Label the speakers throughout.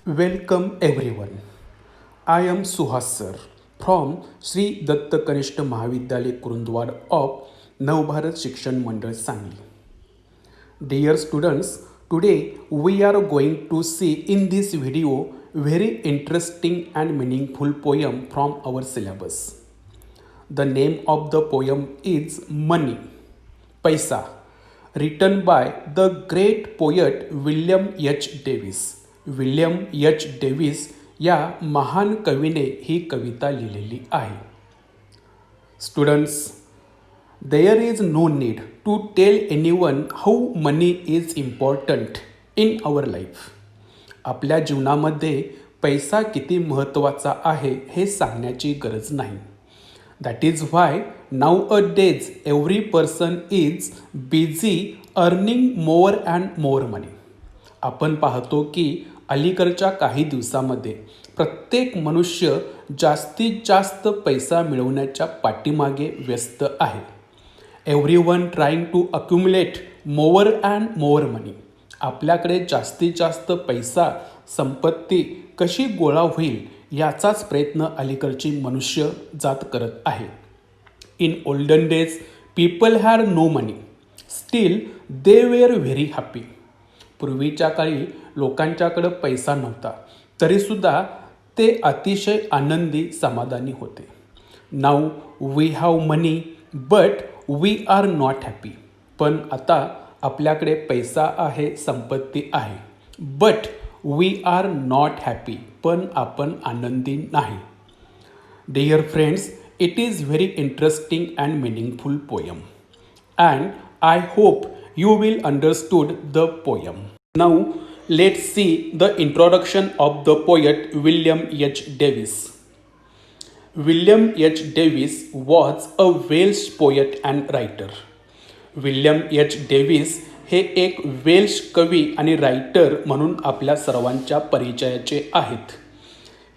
Speaker 1: Welcome everyone. I am Suhas sir from Sri Datta Kanishta Mahavidyalaya Kurundwad of Navbharat Shikshan Mandal Sangli. Dear students, today we are going to see in this video very interesting and meaningful poem from our syllabus. The name of the poem is Money, Paisa, written by the great poet William H. Davis. William H Davis या महान कवीने ही कविता लिहिलेली आहे. Students, there is no need to tell anyone how money is important in our life. आपल्या जीवनामध्ये पैसा किती महत्त्वाचा आहे हे सांगण्याची गरज नाही. That is why nowadays every person is busy earning more and more money. आपण पाहतो की अलीकडच्या काही दिवसामध्ये प्रत्येक मनुष्य जास्तीत जास्त पैसा मिळवण्याच्या पाठीमागे व्यस्त आहे. Everyone trying to accumulate more and more money. आपल्याकडे जास्तीत जास्त पैसा संपत्ती कशी गोळा होईल याचाच प्रयत्न अलीकडची मनुष्य जात करत आहे. In olden days people had no money, still they were very happy. पूर्वीच्या काळी लोकांच्याकडं पैसा नव्हता तरीसुद्धा ते अतिशय आनंदी समाधानी होते. Now we have money but we are not happy. पण आता आपल्याकडे पैसा आहे, संपत्ती आहे, but we are not happy. पण आपण आनंदी नाही. Dear friends, it is very interesting and meaningful poem and I hope you will understood the poem. Now let's see the introduction of the poet William H. Davis. William H. Davis was a Welsh poet and writer. William H. Davis हे एक Welsh कवी आणि writer म्हणून आपल्या सर्वांच्या परिचयाचे आहेत.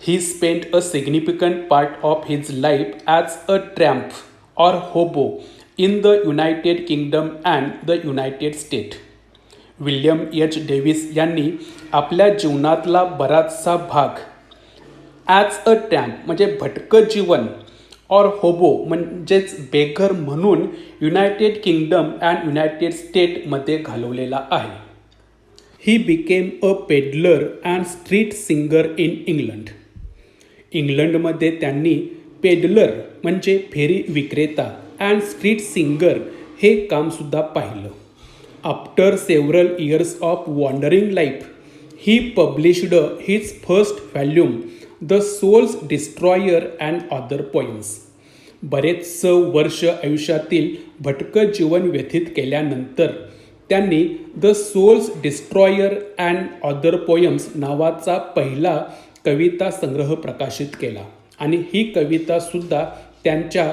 Speaker 1: He spent a significant part of his life as a tramp or hobo in the United Kingdom and the United States. William H Davis यांनी आपल्या जीवनातला बराचसा भाग ॲज अ ट्रॅम्प म्हणजे भटकं जीवन और होबो म्हणजेच बेघर म्हणून युनायटेड किंगडम अँड युनायटेड स्टेटमध्ये घालवलेला आहे. He became a peddler and street singer in England. इंग्लंडमध्ये त्यांनी पेडलर म्हणजे फेरी विक्रेता अँड स्ट्रीट सिंगर हे कामसुद्धा पाहिलं. After several years of wandering life he published his first volume the soul's destroyer and other poems. बरेचसं वर्ष आयुष्यातील भटकं जीवन व्यतीत केल्यानंतर त्यांनी the soul's destroyer and other poems नावाचा पहिला कविता संग्रह प्रकाशित केला आणि ही कवितासुद्धा त्यांच्या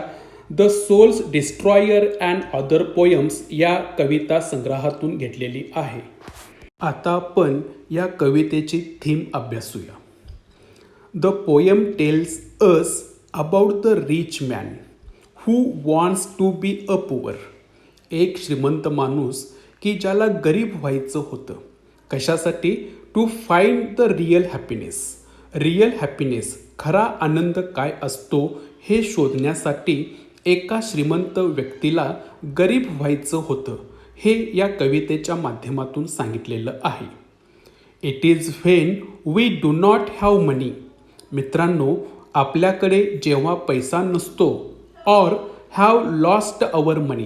Speaker 1: the soul's destroyer and other poems या कविता संग्रहातून घेतलेली आहे. आता आपण या कवितेची थीम अभ्यासूया. The poem tells us about the rich man who wants to be a poor. एक श्रीमंत माणूस की ज्याला गरीब व्हायचं होतं. कशासाठी? To find the real happiness. Real happiness, खरा आनंद काय असतो हे शोधण्यासाठी एका श्रीमंत व्यक्तीला गरीब व्हायचं होतं हे या कवितेच्या माध्यमातून सांगितलेलं आहे. It is when we do not have money. मित्रांनो, आपल्याकडे जेव्हा पैसा नसतो or have lost our money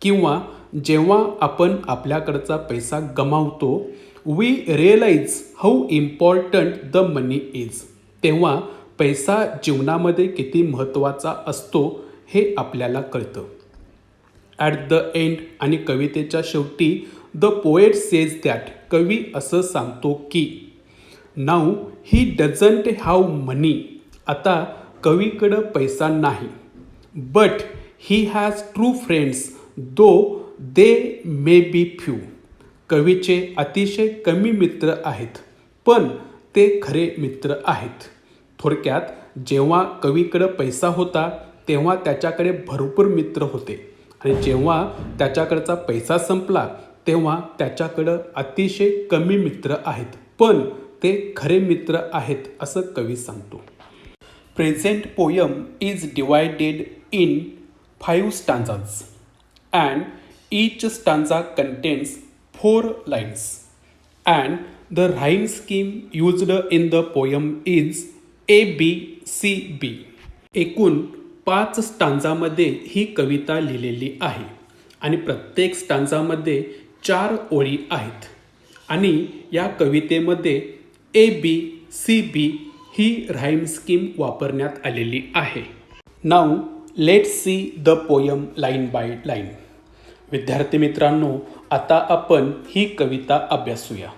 Speaker 1: किंवा जेव्हा आपण आपल्याकडचा पैसा गमावतो, we realise how important the money is. तेव्हा पैसा जीवनामध्ये किती महत्त्वाचा असतो हे आपल्याला कळतं. ॲट द एंड आणि कवितेच्या शेवटी द पोएट सेज दॅट, कवी असं सांगतो की now he doesn't have money. आता कवीकडं पैसा नाही, but he has true friends though they may be few. कवीचे अतिशय कमी मित्र आहेत पण ते खरे मित्र आहेत. थोडक्यात जेव्हा कवीकडं पैसा होता तेव्हा त्याच्याकडे भरपूर मित्र होते आणि जेव्हा त्याच्याकडचा पैसा संपला तेव्हा त्याच्याकडं अतिशय कमी मित्र आहेत पण ते खरे मित्र आहेत असं कवी सांगतो. Present poem is divided in 5 stanzas and each stanza contains 4 lines and the rhyme scheme used in the poem is A B C B. एकूण 5 स्टांजामध्ये ही कविता लिहिलेली आहे आणि प्रत्येक स्टांजामध्ये 4 ओळी आहेत आणि या कवितेमध्ये A B C B ही राईम स्कीम वापरण्यात आलेली आहे. Now let's see the poem line by line. विद्यार्थी मित्रांनो, आता आपण ही कविता अभ्यासूया.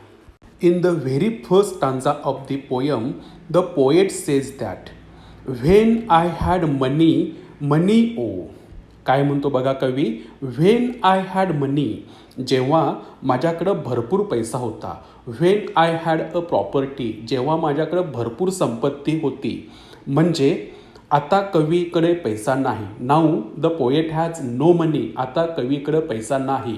Speaker 1: In the very first stanza of the poem the poet says that when I had money money O. काय म्हणतो बघा कवी, व्हेन आय हॅड मनी, जेव्हा माझ्याकडं भरपूर पैसा होता. When I had a property, जेव्हा माझ्याकडं भरपूर संपत्ती होती. म्हणजे आता कवीकडे पैसा नाही. Now the poet has no money, आता कवीकडे पैसा नाही,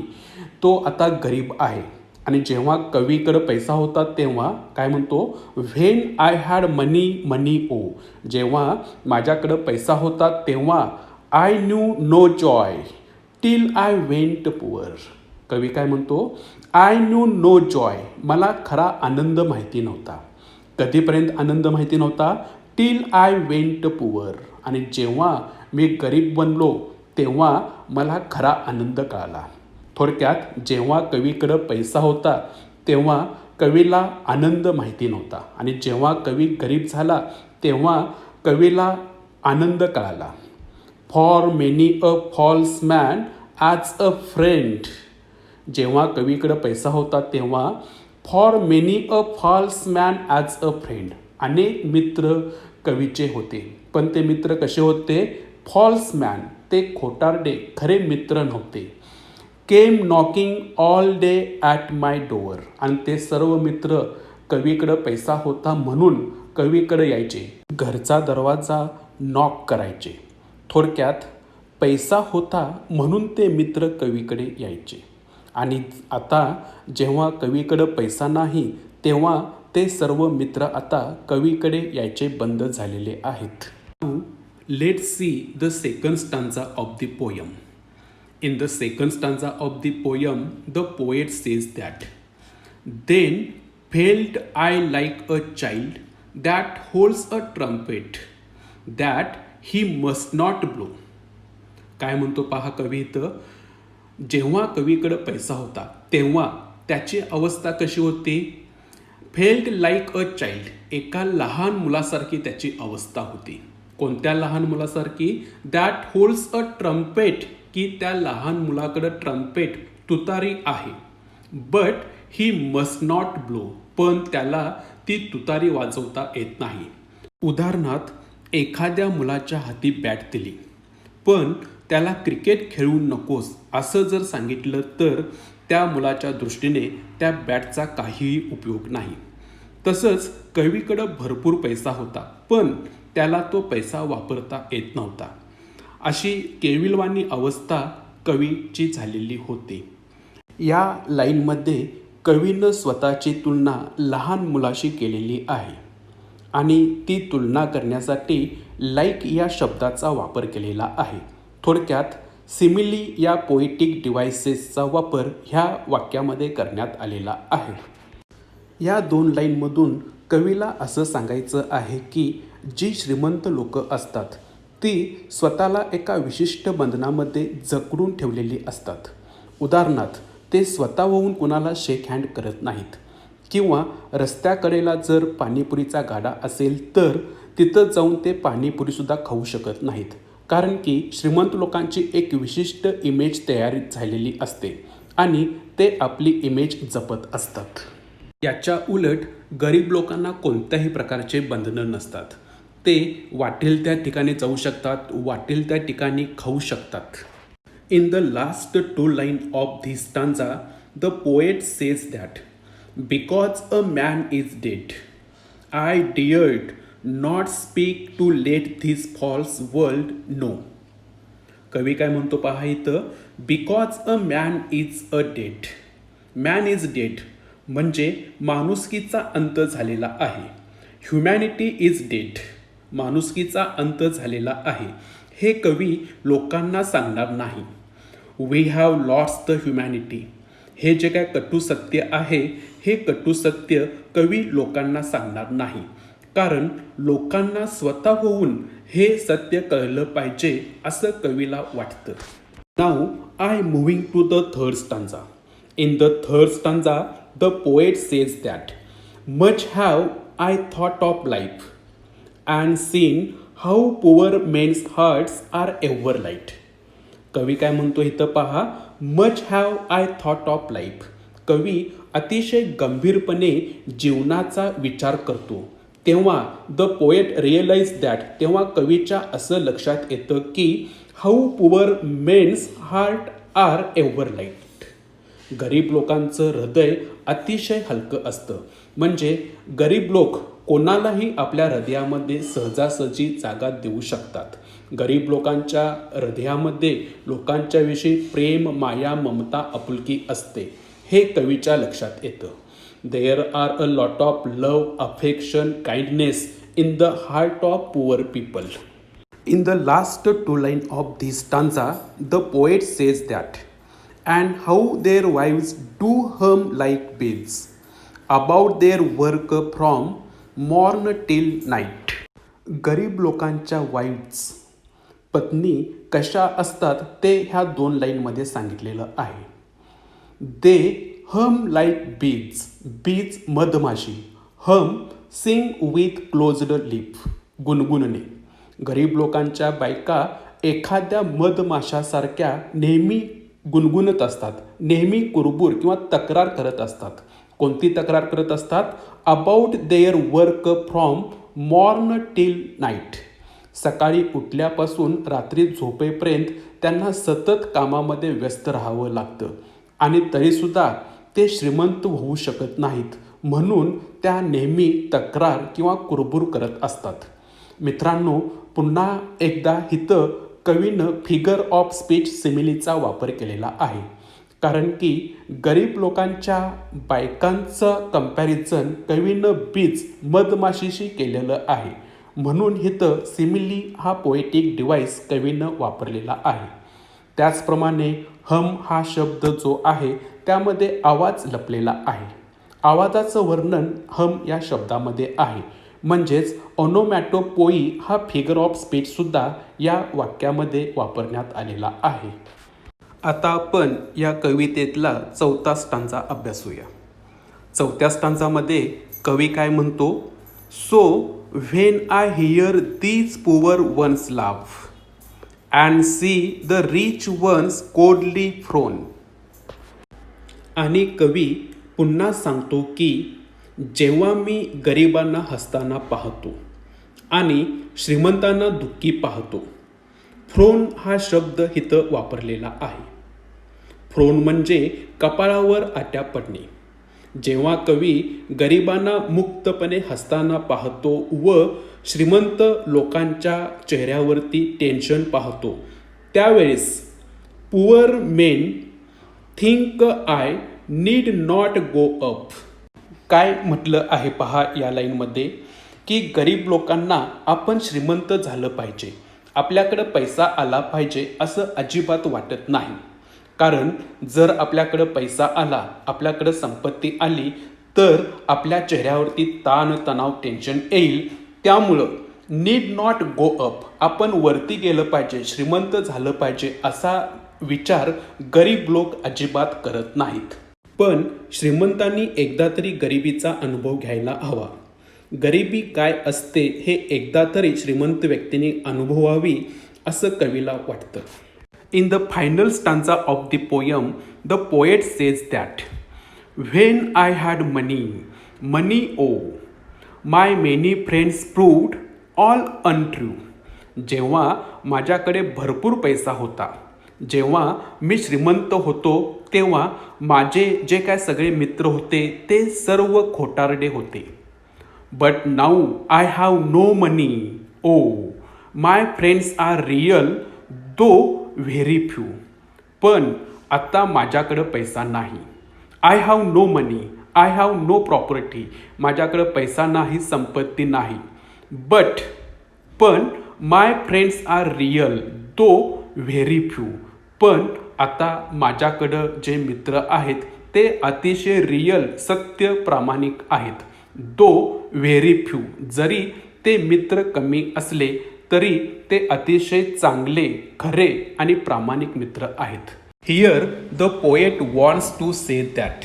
Speaker 1: तो आता गरीब आहे. आणि जेव्हा कवीकडे पैसा होता तेव्हा काय म्हणतो, when I had money money oh, जेव्हा माझ्याकडे पैसा होता तेव्हा I knew no joy till I went poor. कवी काय म्हणतो, आय न्यू नो जॉय, मला खरा आनंद माहिती नव्हता. कधीपर्यंत आनंद माहिती नव्हता, टिल आय वेंट पुअर, आणि जेव्हा मी गरीब बनलो तेव्हा मला खरा आनंद कळाला. थोडक्यात जेव्हा कवीकडं पैसा होता तेव्हा कवीला आनंद माहिती नव्हता आणि जेव्हा कवी गरीब झाला तेव्हा कवीला आनंद कळाला. For many a false man as a friend, जेव्हा कवीकडं पैसा होता तेव्हा for many a false man as a friend, अनेक मित्र कवीचे होते, पण ते मित्र कसे होते, फॉल्स मॅन, ते खोटारडे, खरे मित्र नव्हते. Came knocking all day at my door, आणि ते सर्व मित्र कवीकडं पैसा होता म्हणून कवीकडे यायचे, घरचा दरवाजा नॉक करायचे. थोडक्यात पैसा होता म्हणून ते मित्र कवीकडे यायचे. आणि आता जेव्हा कवीकडं पैसा नाही तेव्हा ते सर्व मित्र आता कवीकडे यायचे बंद झालेले आहेत. Let's see the second stanza of the poem. In the second stanza of the poem the poet says that then felt I like a child that holds a trumpet that he must not blow. काय म्हणतो पहा कवी इथं, जेव्हा कवीकडे पैसा होता तेव्हा त्याची अवस्था कशी होती, फेल्ट लाईक अ चाइल्ड, एका लहान मुलासारखी त्याची अवस्था होती. कोणत्या लहान मुलासारखी, दॅट होल्ड्स अ ट्रम्पेट, की त्या लहान मुलाकडे ट्रम्पेट, तुतारी आहे. But he must not blow, पण त्याला ती तुतारी वाजवता येत नाही. उदाहरणार्थ एखाद्या मुलाच्या हाती बॅट दिली पण त्याला क्रिकेट खेळू नकोस असं जर सांगितलं तर त्या मुलाच्या दृष्टीने त्या बॅटचा काहीही उपयोग नाही. तसंच कवीकडं भरपूर पैसा होता पण त्याला तो पैसा वापरता येत नव्हता. अशी केविलवाणी अवस्था कवीची झालेली होती. या लाईनमध्ये कवीनं स्वतःची तुलना लहान मुलाशी केलेली आहे आणि ती तुलना करण्यासाठी लाईक या शब्दाचा वापर केलेला आहे. थोडक्यात सिमिली या पोएटिक डिव्हाइसेसचा वापर ह्या वाक्यामध्ये करण्यात आलेला आहे. या 2 लाईनमधून कवीला असं सांगायचं आहे की जी श्रीमंत लोक असतात ती स्वतःला एका विशिष्ट बंधनामध्ये जकडून ठेवलेली असतात. उदाहरणार्थ ते स्वतःहून कुणाला शेक हँड करत नाहीत किंवा रस्त्याकडेला जर पाणीपुरीचा गाडा असेल तर तिथं जाऊन ते पाणीपुरीसुद्धा खाऊ शकत नाहीत, कारण की श्रीमंत लोकांची एक विशिष्ट इमेज तयार झालेली असते आणि ते आपली इमेज जपत असतात. याच्या उलट गरीब लोकांना कोणत्याही प्रकारचे बंधनं नसतात. ते वाटेल त्या ठिकाणी जाऊ शकतात, वाटेल त्या ठिकाणी खाऊ शकतात. In the last 2 line of this stanza the poet says that because a man is dead I dared not speak to let this false world know. कवी काय म्हणतो पहा इथं, because a man is a dead, man is dead म्हणजे माणुसकीचा अंत झालेला आहे. Humanity is dead. माणुसकीचा अंत झालेला आहे हे कवी लोकांना सांगणार नाही. We have lost the humanity. हे जे काय कटू सत्य आहे हे कटू सत्य कवी लोकांना सांगणार नाही, कारण लोकांना स्वतःहून हे सत्य कळलं पाहिजे असं कवीला वाटतं. Now I moving to the third stanza. In the third stanza the poet says that much have I thought of life and seen how poor men's hearts are ever light. कवी काय म्हणतो इथं पहा, much have I thought of life. कवी अतिशय गंभीरपणे जीवनाचा विचार करतो. तेव्हा द पोएट रिअलाइज दॅट, तेव्हा कवीच्या असं लक्षात येतं की how poor men's heart are ever light. गरीब लोकांचं हृदय अतिशय हलकं असतं. म्हणजे गरीब लोक कोणालाही आपल्या हृदयामध्ये सहजासहजी जागा देऊ शकतात. गरीब लोकांच्या हृदयामध्ये लोकांच्या विषयी प्रेम, माया, ममता, आपुलकी असते हे कवीच्या लक्षात येतं. There are a lot of love, affection, kindness in the heart of poor people. In the last two lines of this stanza, the poet says that, and how their wives do hum like bees about their work from morn till night. गरीब लोकांच्या wife's, पत्नी कशा असतात ते ह्या 2 लाईनमध्ये सांगितलेलं आहे. दे हम लाईक बीज. बीज मधमाशी. हम सिंग विथ क्लोज्ड लिप. गुणगुणणे. गरीब लोकांच्या बायका एखाद्या मधमाशासारख्या नेहमी गुणगुणत असतात, नेहमी कुरबुर किंवा तक्रार करत असतात. कोणती तक्रार करत असतात? About their work from morn till night. सकाळी उठल्यापासून रात्री झोपेपर्यंत त्यांना सतत कामामध्ये व्यस्त राहावं लागतं आणि तरीसुद्धा ते श्रीमंत होऊ शकत नाहीत, म्हणून त्या नेहमी तक्रार किंवा कुरबुर करत असतात. मित्रांनो, पुन्हा एकदा इथं कवीनं फिगर ऑफ स्पीच सिमिलीचा वापर केलेला आहे, कारण की गरीब लोकांच्या बायकांचं कंपॅरिझन कवीनं बीज मधमाशीशी केलेलं आहे, म्हणून इथं सिमिली हा पोएटिक डिव्हाइस कवीनं वापरलेला आहे. त्याचप्रमाणे हम हा शब्द जो आहे त्यामध्ये आवाज लपलेला आहे. आवाजाचं वर्णन हम या शब्दामध्ये आहे. म्हणजेच ओनोमॅटोपोई हा फिगर ऑफ स्पीचसुद्धा या वाक्यामध्ये वापरण्यात आलेला आहे. आता आपण या कवितेतला 4था स्टांजा अभ्यासूया. 4थ्या स्टांजामध्ये कवी काय म्हणतो? So when I hear these poor ones laugh and see the rich ones coldly frown. आणि कवी पुन्हा सांगतो की जेव्हा मी गरिबांना हसताना पाहतो आणि श्रीमंतांना दुःखी पाहतो. फ्रोन हा शब्द इथं वापरलेला आहे. फ्रोन म्हणजे कपाळावर आट्या पडणे. जेव्हा कवी गरिबांना मुक्तपणे हसताना पाहतो व श्रीमंत लोकांच्या चेहऱ्यावरती टेन्शन पाहतो, त्यावेळेस poor main think I need not go up. काय म्हटलं आहे पहा या लाईनमध्ये, की गरीब लोकांना आपण श्रीमंत झालं पाहिजे, आपल्याकडं पैसा आला पाहिजे असं अजिबात वाटत नाही. कारण जर आपल्याकडं पैसा आला, आपल्याकडं संपत्ती आली तर आपल्या चेहऱ्यावरती ताण तणाव टेन्शन येईल. त्यामुळं नीड नॉट गो अप, आपण वरती गेलं पाहिजे, श्रीमंत झालं पाहिजे असा विचार गरीब लोक अजिबात करत नाहीत. पण श्रीमंतांनी एकदा तरी गरिबीचा अनुभव घ्यायला हवा. गरिबी काय असते हे एकदा तरी श्रीमंत व्यक्तीने अनुभवावी असं कवीला वाटतं. In the final stanza of the poem the poet says that when I had money, money oh my many friends proved all untrue. जेव्हा माझ्याकडे भरपूर पैसा होता, जेव्हा मी श्रीमंत होतो, तेव्हा माझे जे काय सगळे मित्र होते ते सर्व खोटारडे होते. But now I have no money oh my friends are real though very few. पण आता माझ्याकडं पैसा नाही. I have no money, I have no property, माझ्याकडं पैसा नाही, संपत्ती नाही. पण my friends are real though very few. पण आता माझ्याकडं जे मित्र आहेत ते अतिशय रियल, सत्य, प्रामाणिक आहेत. दो व्हेरी फ्यू, जरी ते मित्र कमी असले तरी ते अतिशय चांगले, खरे आणि प्रामाणिक मित्र आहेत. Here the poet wants to say that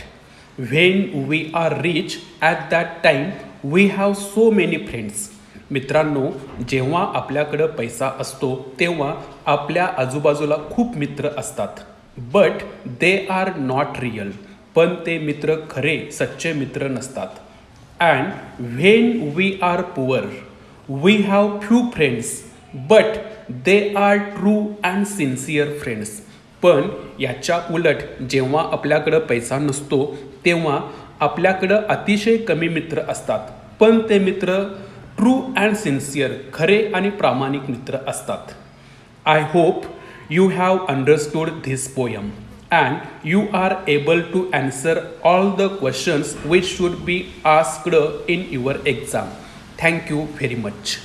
Speaker 1: when we are rich at that time we have so many friends. मित्रांनो, जेव्हा आपल्याकडं पैसा असतो तेव्हा आपल्या आजूबाजूला खूप मित्र असतात. But they are not real, पण ते मित्र खरे, सच्चे मित्र नसतात. And when we are poor we have few friends but they are true and sincere friends. पण याच्या उलट जेव्हा आपल्याकडं पैसा नसतो तेव्हा आपल्याकडं अतिशय कमी मित्र असतात, पण ते मित्र ट्रू अँड सिन्सिअर, खरे आणि प्रामाणिक मित्र असतात. I hope you have understood this poem and you are able to answer all the questions which should be asked in your exam. Thank you very much.